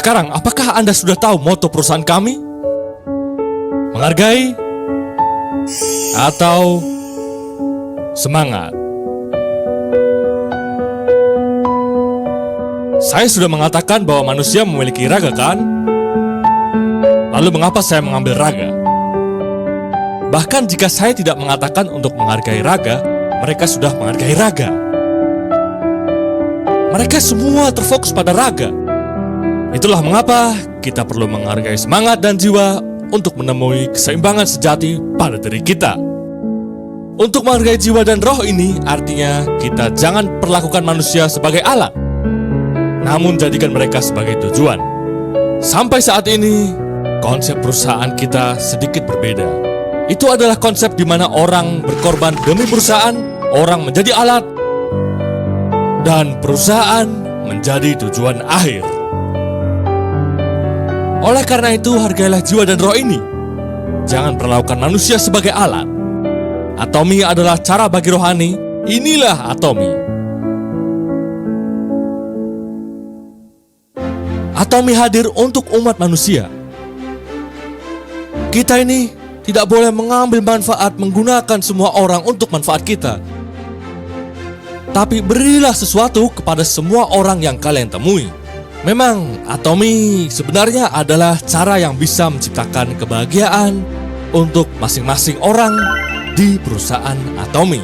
Sekarang, apakah Anda sudah tahu moto perusahaan kami? Menghargai atau semangat? Saya sudah mengatakan bahwa manusia memiliki raga, kan? Lalu mengapa saya mengambil raga? Bahkan jika saya tidak mengatakan untuk menghargai raga, mereka sudah menghargai raga. Mereka semua terfokus pada raga. Itulah mengapa kita perlu menghargai semangat dan jiwa untuk menemui keseimbangan sejati pada diri kita. Untuk menghargai jiwa dan roh ini artinya kita jangan perlakukan manusia sebagai alat, namun jadikan mereka sebagai tujuan. Sampai saat ini, konsep perusahaan kita sedikit berbeda. Itu adalah konsep di mana orang berkorban demi perusahaan, orang menjadi alat, dan perusahaan menjadi tujuan akhir. Oleh karena itu, hargailah jiwa dan roh ini. Jangan perlakukan manusia sebagai alat. Atomi adalah cara bagi rohani. Inilah atomi. Atomi hadir untuk umat manusia. Kita ini tidak boleh mengambil manfaat menggunakan semua orang untuk manfaat kita. Tapi berilah sesuatu kepada semua orang yang kalian temui. Memang, atomi sebenarnya adalah cara yang bisa menciptakan kebahagiaan untuk masing-masing orang di perusahaan atomi.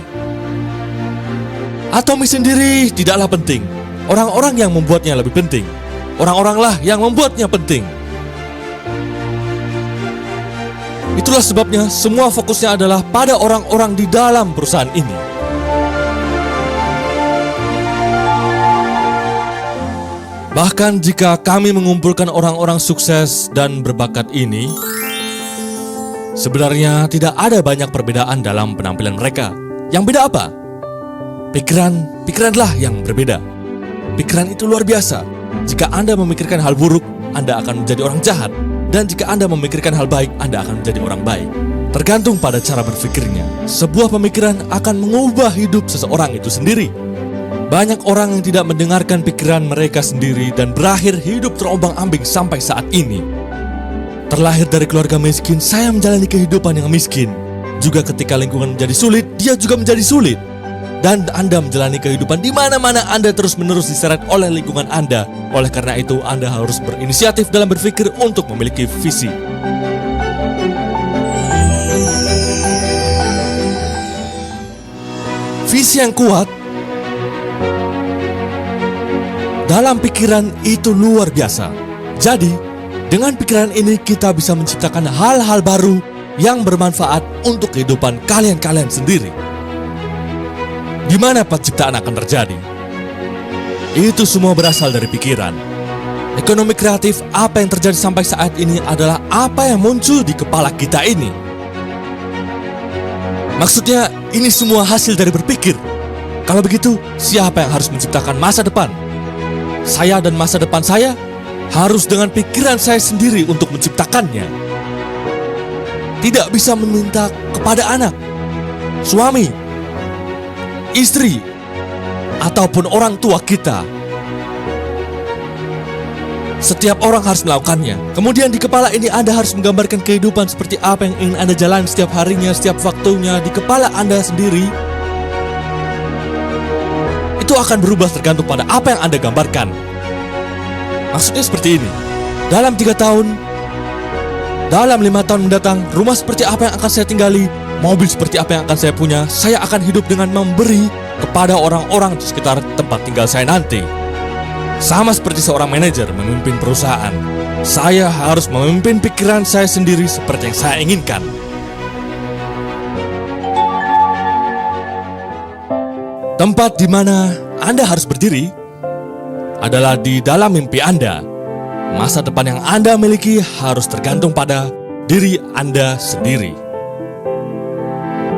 Atomi sendiri tidaklah penting. Orang-orang yang membuatnya lebih penting. Orang-oranglah yang membuatnya penting. Itulah sebabnya semua fokusnya adalah pada orang-orang di dalam perusahaan ini. Bahkan jika kami mengumpulkan orang-orang sukses dan berbakat ini, sebenarnya tidak ada banyak perbedaan dalam penampilan mereka. Yang beda apa? Pikiranlah yang berbeda. Pikiran itu luar biasa. Jika Anda memikirkan hal buruk, Anda akan menjadi orang jahat. Dan jika Anda memikirkan hal baik, Anda akan menjadi orang baik. Tergantung pada cara berpikirnya. Sebuah pemikiran akan mengubah hidup seseorang itu sendiri. Banyak orang yang tidak mendengarkan pikiran mereka sendiri dan berakhir hidup terombang-ambing sampai saat ini. Terlahir dari keluarga miskin, saya menjalani kehidupan yang miskin. Juga ketika lingkungan menjadi sulit, dia juga menjadi sulit. Dan Anda menjalani kehidupan di mana-mana Anda terus-menerus diseret oleh lingkungan Anda. Oleh karena itu, Anda harus berinisiatif dalam berpikir untuk memiliki visi. Visi yang kuat dalam pikiran itu luar biasa. Jadi, dengan pikiran ini kita bisa menciptakan hal-hal baru yang bermanfaat untuk kehidupan kalian-kalian sendiri. Di mana penciptaan akan terjadi? Itu semua berasal dari pikiran. Ekonomi kreatif, apa yang terjadi sampai saat ini adalah apa yang muncul di kepala kita ini. Maksudnya, ini semua hasil dari berpikir. Kalau begitu, siapa yang harus menciptakan masa depan? Saya dan masa depan saya harus dengan pikiran saya sendiri untuk menciptakannya. Tidak bisa meminta kepada anak, suami, istri, ataupun orang tua kita. Setiap orang harus melakukannya. Kemudian di kepala ini Anda harus menggambarkan kehidupan seperti apa yang ingin Anda jalani setiap harinya, setiap waktunya. Di kepala Anda sendiri itu akan berubah tergantung pada apa yang Anda gambarkan. Maksudnya seperti ini. Dalam 3 tahun, dalam 5 tahun mendatang, rumah seperti apa yang akan saya tinggali, mobil seperti apa yang akan saya punya, saya akan hidup dengan memberi kepada orang-orang di sekitar tempat tinggal saya nanti. Sama seperti seorang manajer memimpin perusahaan, saya harus memimpin pikiran saya sendiri seperti yang saya inginkan. Tempat di mana Anda harus berdiri adalah di dalam mimpi Anda. Masa depan yang Anda miliki harus tergantung pada diri Anda sendiri.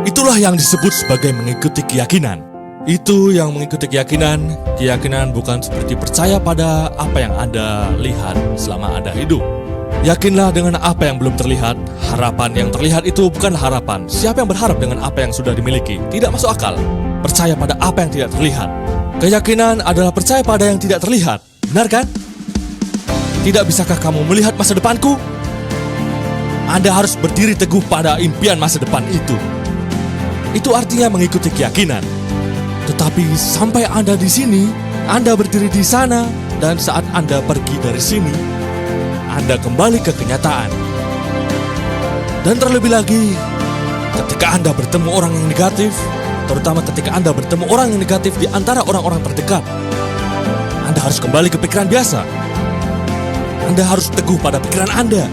Itulah yang disebut sebagai mengikuti keyakinan. Itu yang mengikuti keyakinan. Keyakinan bukan seperti percaya pada apa yang Anda lihat selama Anda hidup. Yakinlah dengan apa yang belum terlihat. Harapan yang terlihat itu bukan harapan. Siapa yang berharap dengan apa yang sudah dimiliki? Tidak masuk akal. Percaya pada apa yang tidak terlihat. Keyakinan adalah percaya pada yang tidak terlihat. Benar kan? Tidak bisakah kamu melihat masa depanku? Anda harus berdiri teguh pada impian masa depan itu. Itu artinya mengikuti keyakinan. Tetapi sampai Anda di sini, Anda berdiri di sana, dan saat Anda pergi dari sini, Anda kembali ke kenyataan. Dan terlebih lagi, ketika Anda bertemu orang yang negatif, terutama ketika Anda bertemu orang yang negatif di antara orang-orang terdekat, Anda harus kembali ke pikiran biasa. Anda harus teguh pada pikiran Anda.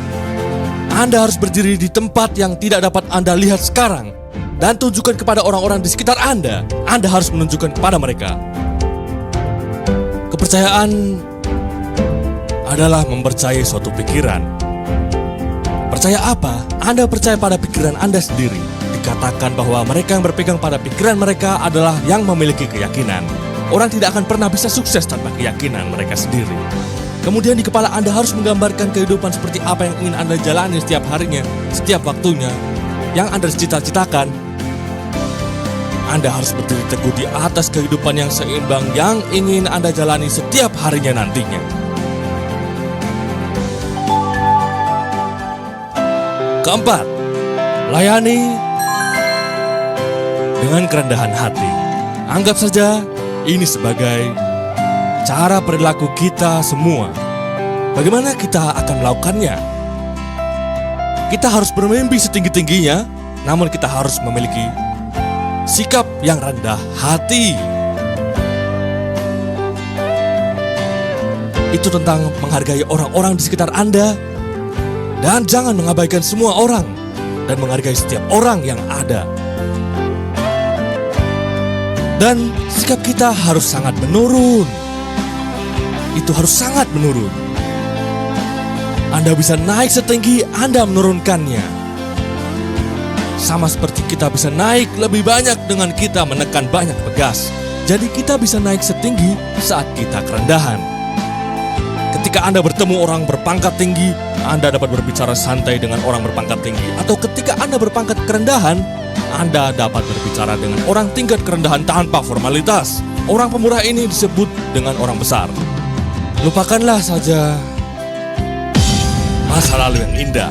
Anda harus berdiri di tempat yang tidak dapat Anda lihat sekarang dan tunjukkan kepada orang-orang di sekitar Anda. Anda harus menunjukkan kepada mereka. Kepercayaan adalah mempercayai suatu pikiran. Percaya apa? Anda percaya pada pikiran Anda sendiri. Dikatakan bahwa mereka yang berpegang pada pikiran mereka adalah yang memiliki keyakinan. Orang tidak akan pernah bisa sukses tanpa keyakinan mereka sendiri. Kemudian di kepala Anda harus menggambarkan kehidupan seperti apa yang ingin Anda jalani setiap harinya, setiap waktunya, yang Anda cita-citakan. Anda harus berdiri teguh di atas kehidupan yang seimbang yang ingin Anda jalani setiap harinya nantinya. Keempat, layani dengan kerendahan hati. Anggap saja ini sebagai cara perilaku kita semua. Bagaimana kita akan melakukannya? Kita harus bermimpi setinggi-tingginya, namun kita harus memiliki sikap yang rendah hati. Itu tentang menghargai orang-orang di sekitar Anda, dan jangan mengabaikan semua orang, dan menghargai setiap orang yang ada. Dan sikap kita harus sangat menurun. Itu harus sangat menurun. Anda bisa naik setinggi, Anda menurunkannya. Sama seperti kita bisa naik lebih banyak dengan kita menekan banyak pegas. Jadi kita bisa naik setinggi saat kita kerendahan. Ketika Anda bertemu orang berpangkat tinggi, Anda dapat berbicara santai dengan orang berpangkat tinggi. Atau ketika Anda berpangkat kerendahan, Anda dapat berbicara dengan orang tingkat kerendahan tanpa formalitas. Orang pemurah ini disebut dengan orang besar. Lupakanlah saja masa lalu yang indah.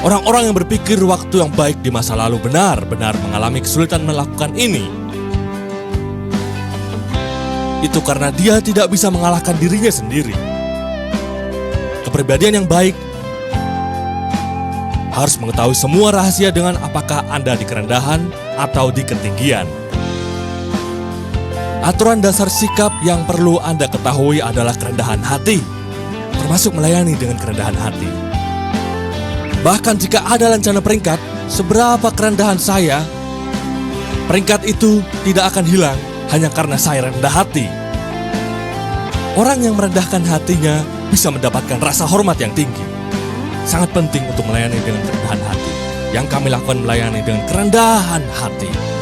Orang-orang yang berpikir waktu yang baik di masa lalu benar-benar mengalami kesulitan melakukan ini. Itu karena dia tidak bisa mengalahkan dirinya sendiri. Kepribadian yang baik harus mengetahui semua rahasia dengan apakah Anda di kerendahan atau di ketinggian. Aturan dasar sikap yang perlu Anda ketahui adalah kerendahan hati, termasuk melayani dengan kerendahan hati. Bahkan jika ada lancana peringkat, seberapa kerendahan saya, peringkat itu tidak akan hilang hanya karena saya rendah hati. Orang yang merendahkan hatinya bisa mendapatkan rasa hormat yang tinggi. Sangat penting untuk melayani dengan kerendahan hati. Yang kami lakukan melayani dengan kerendahan hati.